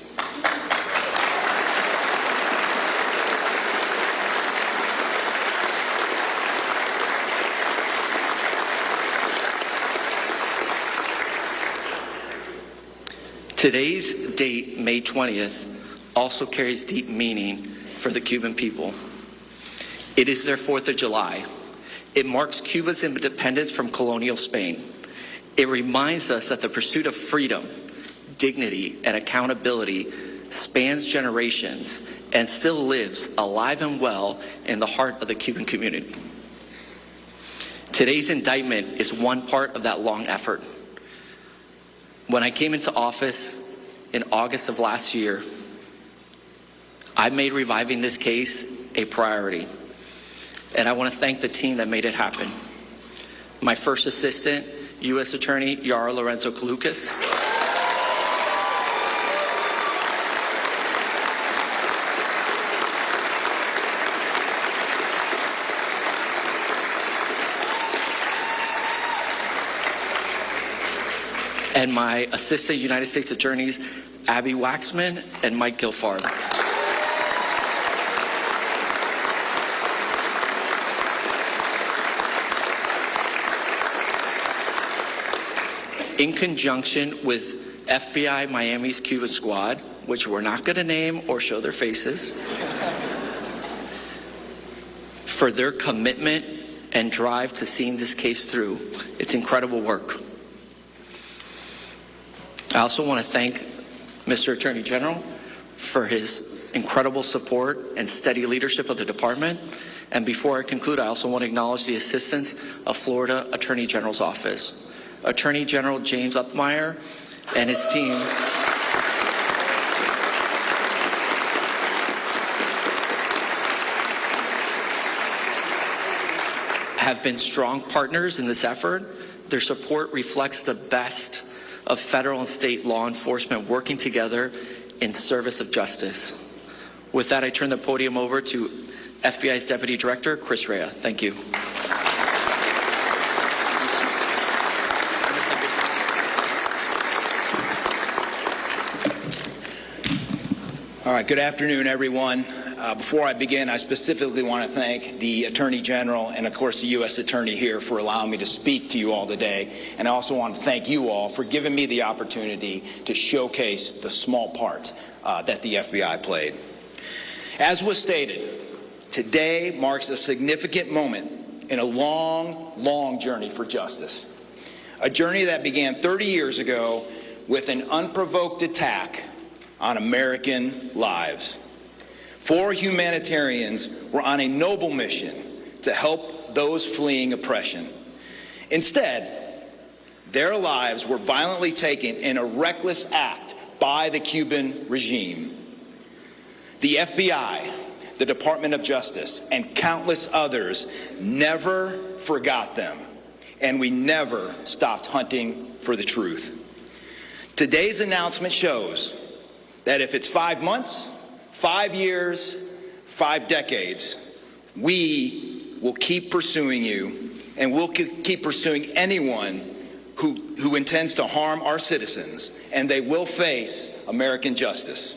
Today's date, May 20th, also carries deep meaning for the Cuban people. It is their 4th of July. It marks Cuba's independence from colonial Spain. It reminds us that the pursuit of freedom, dignity, and accountability spans generations and still lives alive and well in the heart of the Cuban community. Today's indictment is one part of that long effort. When I came into office in August of last year, I made reviving this case a priority, and I want to thank the team that made it happen. My first assistant, U.S. Attorney Yara Lorenzo Kalukas, and my Assistant United States Attorneys, Abby Waxman and Mike Guilfard. In conjunction with FBI Miami's Cuba squad, which we're not going to name or show their faces, for their commitment and drive to seeing this case through. It's incredible work. I also want to thank Mr. Attorney General for his incredible support and steady leadership of the department. And before I conclude, I also want to acknowledge the assistance of Florida Attorney General's office. Attorney General James Upmeyer and his team have been strong partners in this effort. Their support reflects the best of federal and state law enforcement working together in service of justice. With that, I turn the podium over to FBI's Deputy Director, Chris Rea. Thank you. All right, good afternoon, everyone. Before I begin, I specifically want to thank the Attorney General and, of course, the U.S. Attorney here for allowing me to speak to you all today. And I also want to thank you all for giving me the opportunity to showcase the small part that the FBI played. As was stated, today marks a significant moment in a long, long journey for justice. A journey that began 30 years ago with an unprovoked attack on American lives. 4 humanitarians were on a noble mission to help those fleeing oppression. Instead, their lives were violently taken in a reckless act by the Cuban regime. The FBI, the Department of Justice, and countless others never forgot them, and we never stopped hunting for the truth. Today's announcement shows that if it's 5 months, 5 years, 5 decades, we will keep pursuing you, and we'll keep pursuing anyone who intends to harm our citizens, and they will face American justice.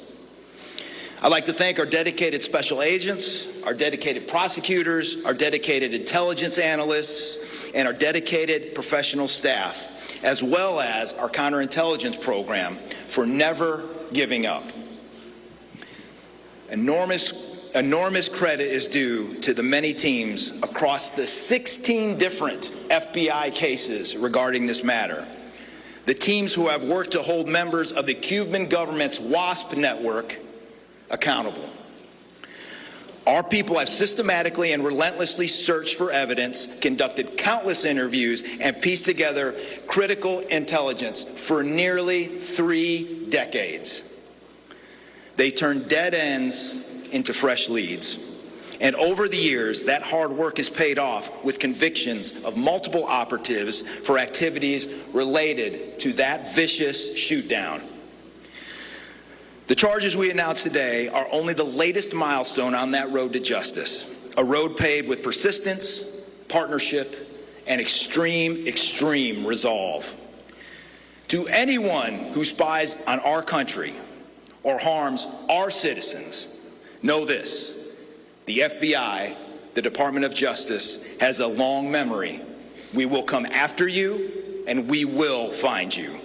I'd like to thank our dedicated special agents, our dedicated prosecutors, our dedicated intelligence analysts, and our dedicated professional staff, as well as our counterintelligence program, for never giving up. Enormous credit is due to the many teams across the 16 different FBI cases regarding this matter. The teams who have worked to hold members of the Cuban government's WASP network accountable. Our people have systematically and relentlessly searched for evidence, conducted countless interviews, and pieced together critical intelligence for nearly 3 decades. They turned dead ends into fresh leads. And over the years, that hard work has paid off with convictions of multiple operatives for activities related to that vicious shootdown. The charges we announced today are only the latest milestone on that road to justice, a road paved with persistence, partnership, and extreme resolve. To anyone who spies on our country or harms our citizens, know this: the FBI, the Department of Justice, has a long memory. We will come after you, and we will find you.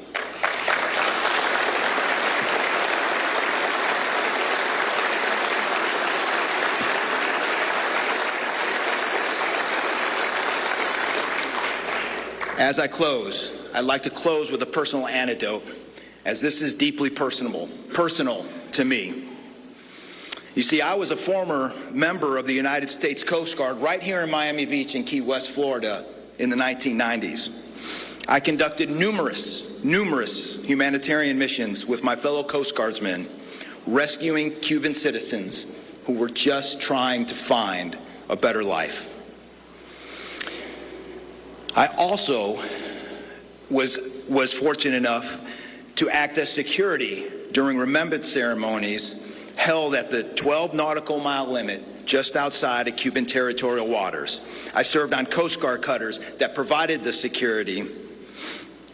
As I close, I'd like to close with a personal anecdote, as this is deeply personal to me. You see, I was a former member of the United States Coast Guard right here in Miami Beach in Key West, Florida in the 1990s. I conducted numerous humanitarian missions with my fellow Coast Guardsmen, rescuing Cuban citizens who were just trying to find a better life. I also was fortunate enough to act as security during remembrance ceremonies held at the 12 nautical mile limit just outside of Cuban territorial waters. I served on Coast Guard cutters that provided the security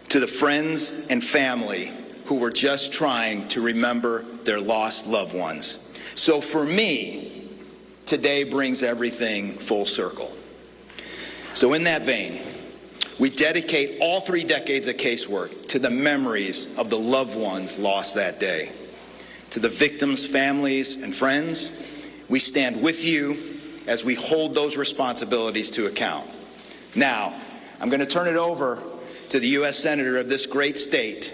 to the friends and family who were just trying to remember their lost loved ones. So for me, today brings everything full circle. So in that vein, we dedicate all 3 decades of casework to the memories of the loved ones lost that day. To the victims' families and friends, we stand with you as we hold those responsibilities to account. Now, I'm going to turn it over to the U.S. Senator of this great state,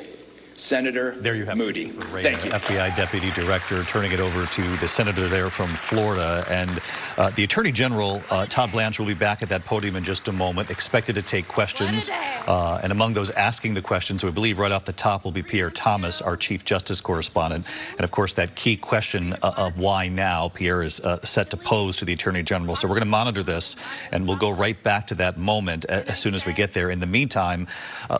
Senator Moody. Thank you. FBI Deputy Director, turning it over to the senator there from Florida. And the Attorney General, Todd Blanche, will be back at that podium in just a moment, expected to take questions. And among those asking the questions, we believe right off the top will be Pierre Thomas, our Chief Justice Correspondent. And of course, that key question of why now, Pierre is set to pose to the Attorney General. So we're going to monitor this, and we'll go right back to that moment as soon as we get there. In the meantime,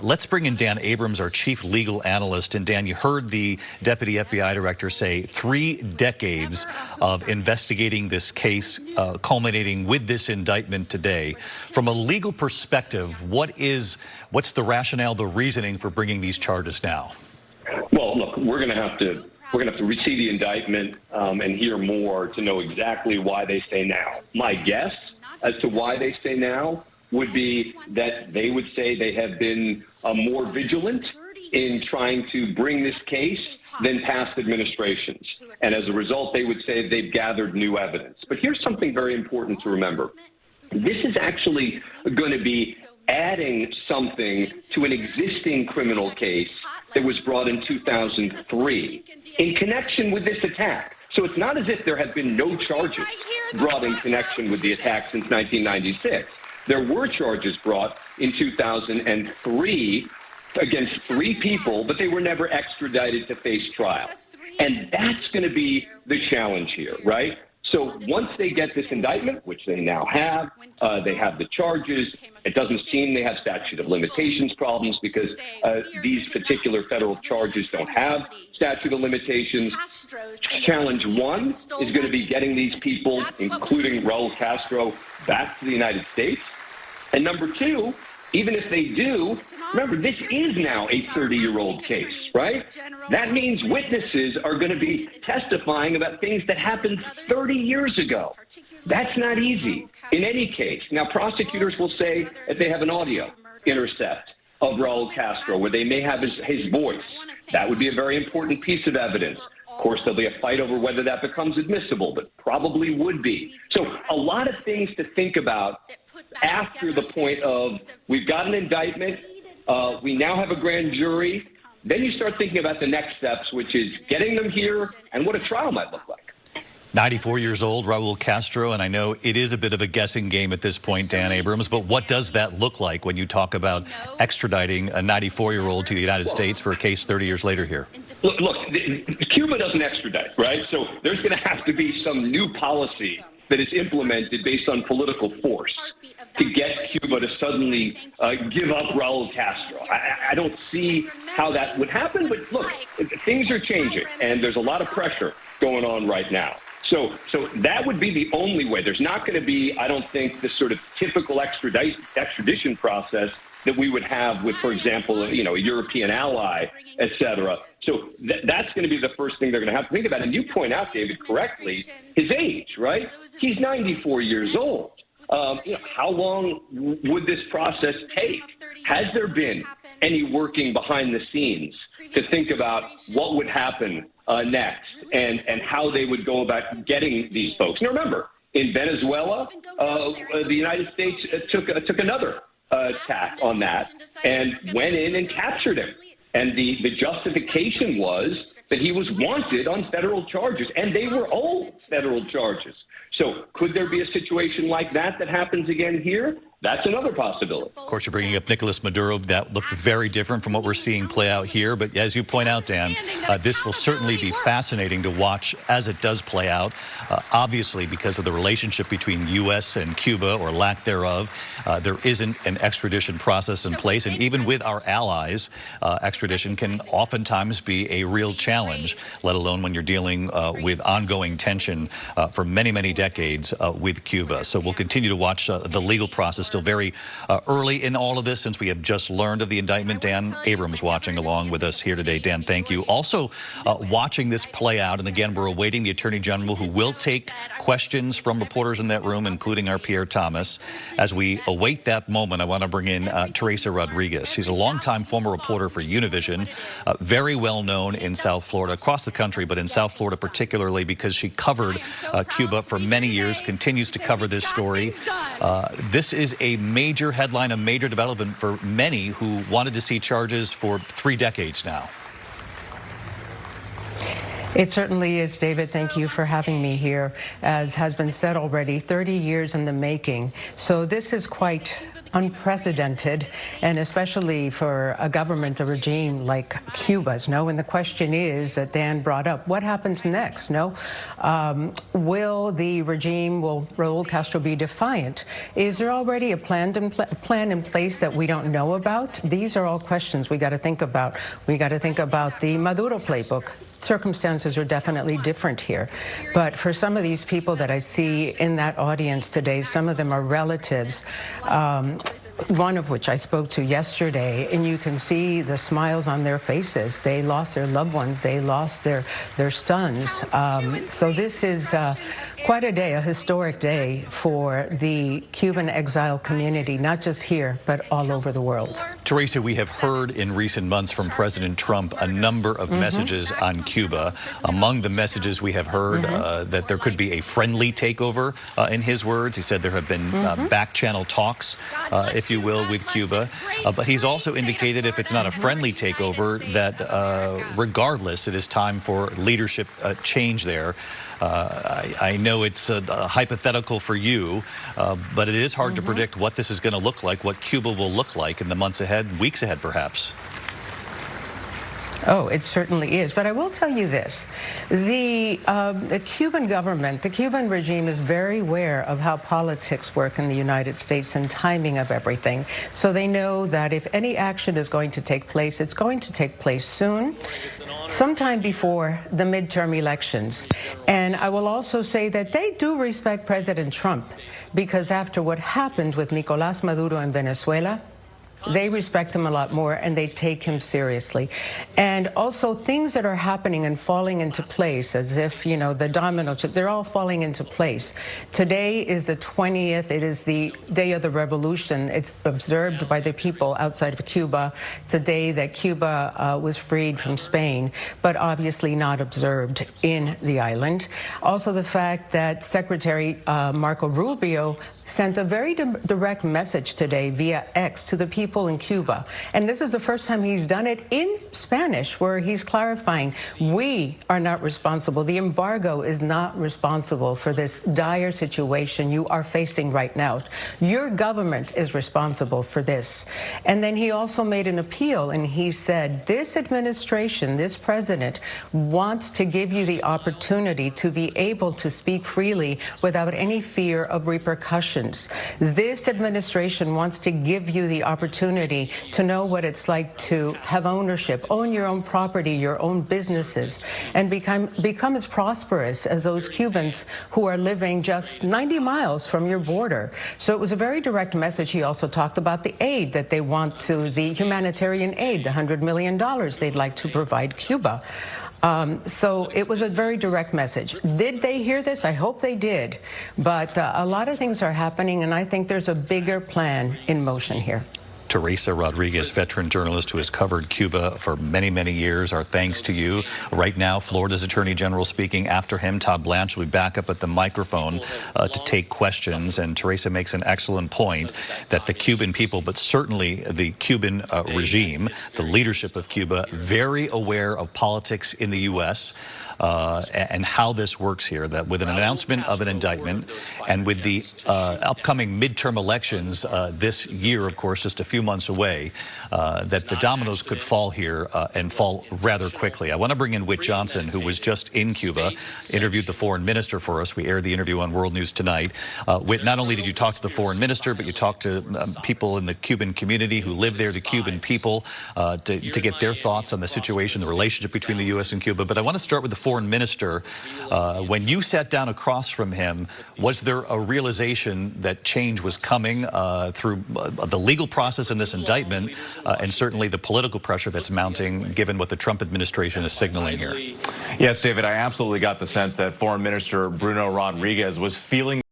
let's bring in Dan Abrams, our Chief Legal Analyst. And Dan, you heard the Deputy FBI Director say 3 decades of investigating this case, culminating with this indictment today. From a legal perspective, what's the rationale, the reasoning for bringing these charges now? Well, look, we're going to have to receive the indictment and hear more to know exactly why they say now. My guess as to why they say now would be that they would say they have been more vigilant in trying to bring this case than past administrations. And as a result, they would say they've gathered new evidence. But here's something very important to remember. This is actually going to be adding something to an existing criminal case that was brought in 2003 in connection with this attack. So it's not as if there have been no charges brought in connection with the attack since 1996. There were charges brought in 2003 against 3 people, but they were never extradited to face trial. And that's going to be the challenge here, right? So once they get this indictment, which they now have, they have the charges. It doesn't seem they have statute of limitations problems because these particular federal charges don't have statute of limitations. Challenge 1 is going to be getting these people, including Raul Castro, back to the United States. And number 2, even if they do, remember, this is now a 30-year-old case, right? That means witnesses are going to be testifying about things that happened 30 years ago. That's not easy in any case. Now, prosecutors will say that they have an audio intercept of Raul Castro where they may have his voice. That would be a very important piece of evidence. Of course, there'll be a fight over whether that becomes admissible, but probably would be. So a lot of things to think about after the point of we've got an indictment, we now have a grand jury. Then you start thinking about the next steps, which is getting them here and what a trial might look like. 94 years old, Raul Castro, and I know it is a bit of a guessing game at this point, Dan Abrams, but what does that look like when you talk about extraditing a 94-year-old to the United States for a case 30 years later here? Look, Cuba doesn't extradite, right? So there's going to have to be some new policy that is implemented based on political force to get Cuba to suddenly give up Raul Castro. I don't see how that would happen, but look, things are changing, and there's a lot of pressure going on right now. So that would be the only way. There's not going to be, I don't think, this sort of typical extradition process that we would have with, for example, a European ally, et cetera. So that's going to be the first thing they're going to have to think about. And you point out, David, correctly, his age, right? He's 94 years old. How long would this process take? Has there been any working behind the scenes to think about what would happen next and how they would go about getting these folks? Now, remember, in Venezuela, the United States took another attack on that and went in and captured him. And the justification was that he was wanted on federal charges, and they were old federal charges. So could there be a situation like that happens again here? That's another possibility. Of course, you're bringing up Nicolas Maduro. That looked very different from what we're seeing play out here. But as you point out, Dan, this will certainly be fascinating to watch as it does play out. Obviously, because of the relationship between U.S. and Cuba, or lack thereof, there isn't an extradition process in place. And even with our allies, extradition can oftentimes be a real challenge, let alone when you're dealing with ongoing tension for many, many decades with Cuba. So we'll continue to watch the legal process. Still very early in all of this, since we have just learned of the indictment. Dan Abrams watching along with us here today. Dan, thank you. Also watching this play out, and again, we're awaiting the Attorney General, who will take questions from reporters in that room, including our Pierre Thomas. As we await that moment, I want to bring in Teresa Rodriguez. She's a longtime former reporter for Univision, very well known in South Florida, across the country, but in South Florida particularly, because she covered Cuba for many years, continues to cover this story. This is a major headline, a major development for many who wanted to see charges for 3 decades now. It certainly is, David. Thank you for having me here. As has been said already, 30 years in the making. So this is quite unprecedented, and especially for a government, a regime like Cuba's. No, and the question is that Dan brought up: what happens next? No, will the regime, will Raul Castro be defiant? Is there already a plan in place that we don't know about? These are all questions we got to think about. We got to think about the Maduro playbook. Circumstances are definitely different here. But for some of these people that I see in that audience today, some of them are relatives, one of which I spoke to yesterday, and you can see the smiles on their faces. They lost their loved ones. They lost their sons. So this is quite a day, a historic day for the Cuban exile community, not just here, but all over the world. Teresa, we have heard in recent months from President Trump a number of messages on Cuba. Among the messages we have heard that there could be a friendly takeover, in his words. He said there have been back-channel talks, if you will, with Cuba. But he's also indicated if it's not a friendly takeover, that regardless, it is time for leadership change there. I know it's hypothetical for you, but it is hard to predict what this is going to look like, what Cuba will look like in the months ahead, weeks ahead, perhaps. Oh, it certainly is. But I will tell you this. The Cuban government, the Cuban regime is very aware of how politics work in the United States and timing of everything. So they know that if any action is going to take place, it's going to take place soon, sometime before the midterm elections. And I will also say that they do respect President Trump, because after what happened with Nicolás Maduro in Venezuela, they respect him a lot more, and they take him seriously. And also things that are happening and falling into place, as if, you know, the domino chip, they're all falling into place. Today is the 20th. It is the day of the revolution. It's observed by the people outside of Cuba. It's a day that Cuba was freed from Spain, but obviously not observed in the island. Also the fact that Secretary Marco Rubio sent a very direct message today via X to the people in Cuba. And this is the first time he's done it in Spanish, where he's clarifying, we are not responsible. The embargo is not responsible for this dire situation you are facing right now. Your government is responsible for this. And then he also made an appeal, and he said, this administration, this president, wants to give you the opportunity to be able to speak freely without any fear of repercussions. This administration wants to give you the opportunity to know what it's like to have ownership, own your own property, your own businesses, and become as prosperous as those Cubans who are living just 90 miles from your border. So it was a very direct message. He also talked about the aid that they want to, the humanitarian aid, the $100 million they'd like to provide Cuba. So it was a very direct message. Did they hear this? I hope they did. But a lot of things are happening, and I think there's a bigger plan in motion here. Teresa Rodriguez, veteran journalist who has covered Cuba for many, many years. Our thanks to you. Right now, Florida's Attorney General speaking. After him, Todd Blanche will be back up at the microphone to take questions. And Teresa makes an excellent point that the Cuban people, but certainly the Cuban regime, the leadership of Cuba, very aware of politics in the U.S., and how this works here, that with an announcement of an indictment and with the upcoming midterm elections this year, of course, just a few months away, that the dominoes could fall here and fall rather quickly. I want to bring in Whit Johnson, who was just in Cuba, interviewed the foreign minister for us. We aired the interview on World News Tonight. Whit, not only did you talk to the foreign minister, but you talked to people in the Cuban community who live there, the Cuban people, to get their thoughts on the situation, the relationship between the U.S. and Cuba. But I want to start with the foreign minister. When you sat down across from him, was there a realization that change was coming through the legal process in this indictment and certainly the political pressure that's mounting given what the Trump administration is signaling here? Yes, David, I absolutely got the sense that Foreign Minister Bruno Rodriguez was feeling